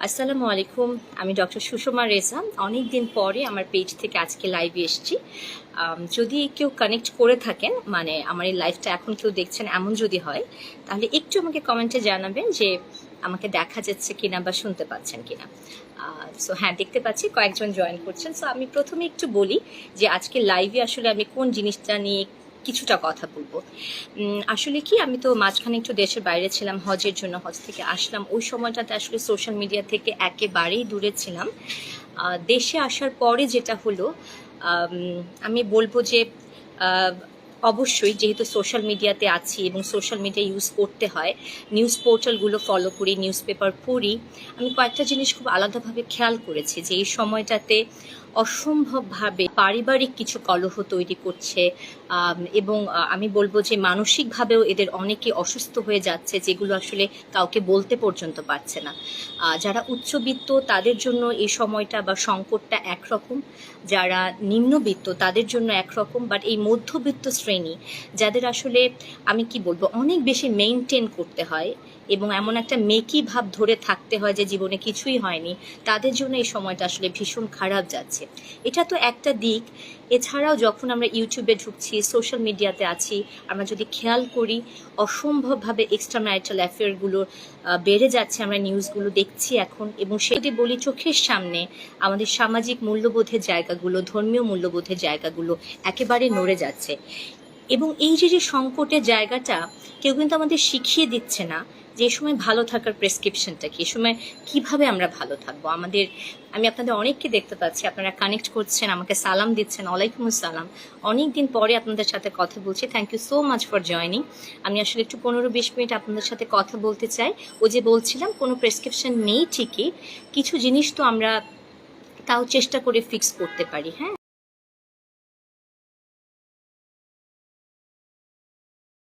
আসসালামু আলাইকুম। আমি ডক্টর সুষমা রেজা। অনেক দিন পরে আমার পেজ থেকে আজকে লাইভে এসেছি। যদি কেউ কানেক্ট করে থাকেন, মানে আমার এই লাইভটা এখন কেউ দেখছেন এমন যদি হয়, তাহলে একটু আমাকে কমেন্টে জানাবেন যে আমাকে দেখা যাচ্ছে কিনা বা শুনতে পাচ্ছেন কিনা। সো হ্যাঁ, দেখতে পাচ্ছি কয়েকজন জয়েন করছেন। সো আমি প্রথমে একটু বলি যে আজকে লাইভে আসলে আমি কোন জিনিসটা নিয়ে কিছুটা কথা বলবো। আসলে কি, আমি তো মাঝখানে একটু দেশের বাইরে ছিলাম হজের জন্য, হজ থেকে আসলাম। ওই সময়টাতে আসলে সোশ্যাল মিডিয়া থেকে একেবারেই দূরে ছিলাম। দেশে আসার পরে যেটা হলো, আমি বলবো যে অবশ্যই যেহেতু সোশ্যাল মিডিয়াতে আছি এবং সোশ্যাল মিডিয়া ইউজ করতে হয়, নিউজ পোর্টালগুলো ফলো করি, নিউজ পেপার পড়ি, আমি কয়েকটা জিনিস খুব আলাদাভাবে খেয়াল করেছি যে এই সময়টাতে অসম্ভবভাবে পারিবারিক কিছু কলহ তৈরি করছে, এবং আমি বলবো যে মানসিকভাবেও এদের অনেকে অসুস্থ হয়ে যাচ্ছে, যেগুলো আসলে কাউকে বলতে পর্যন্ত পারছে না। যারা উচ্চবিত্ত তাদের জন্য এই সময়টা বা সংকটটা একরকম, যারা নিম্নবিত্ত তাদের জন্য একরকম, বাট এই মধ্যবিত্ত শ্রেণী যাদের আসলে আমি কি বলবো অনেক বেশি মেনটেন করতে হয় এবং এমন একটা মেকি ভাব ধরে থাকতে হয় যে জীবনে কিছুই হয়নি, তাদের জন্য এই সময়টা আসলে ভীষণ খারাপ যাচ্ছে। এটা তো একটা দিক। এছাড়াও যখন আমরা ইউটিউবে ঢুকছি, সোশ্যাল মিডিয়াতে আছি, আমরা যদি খেয়াল করি অসম্ভবভাবে এক্সট্রা ম্যারিটাল অ্যাফেয়ারগুলো বেড়ে যাচ্ছে, আমরা নিউজগুলো দেখছি এখন। এবং সে যদি বলি চোখের সামনে আমাদের সামাজিক মূল্যবোধের জায়গাগুলো, ধর্মীয় মূল্যবোধের জায়গাগুলো একেবারে নড়ে যাচ্ছে। এবং এই যে সংকটের জায়গাটা কেউ কিন্তু আমাদের শিখিয়ে দিচ্ছে না যে এই সময় ভালো থাকার প্রেসক্রিপশনটা কি, এই সময় কিভাবে আমরা ভালো থাকবো। আমি আপনাদের অনেককে দেখতে পাচ্ছি, আপনারা কানেক্ট করছেন, আমাকে সালাম দিচ্ছেন, ওয়ালাইকুম আসসালাম। অনেক দিন পরে আপনাদের সাথে কথা বলছি। Thank you so much for joining. আমি আসলে একটু 15-20 মিনিট আপনাদের সাথে কথা বলতে চাই। ও যে বলছিলাম, কোনো প্রেসক্রিপশন নেই ঠিকই, কিছু জিনিস তো আমরা তাও চেষ্টা করে ফিক্স করতে পারি। হ্যাঁ।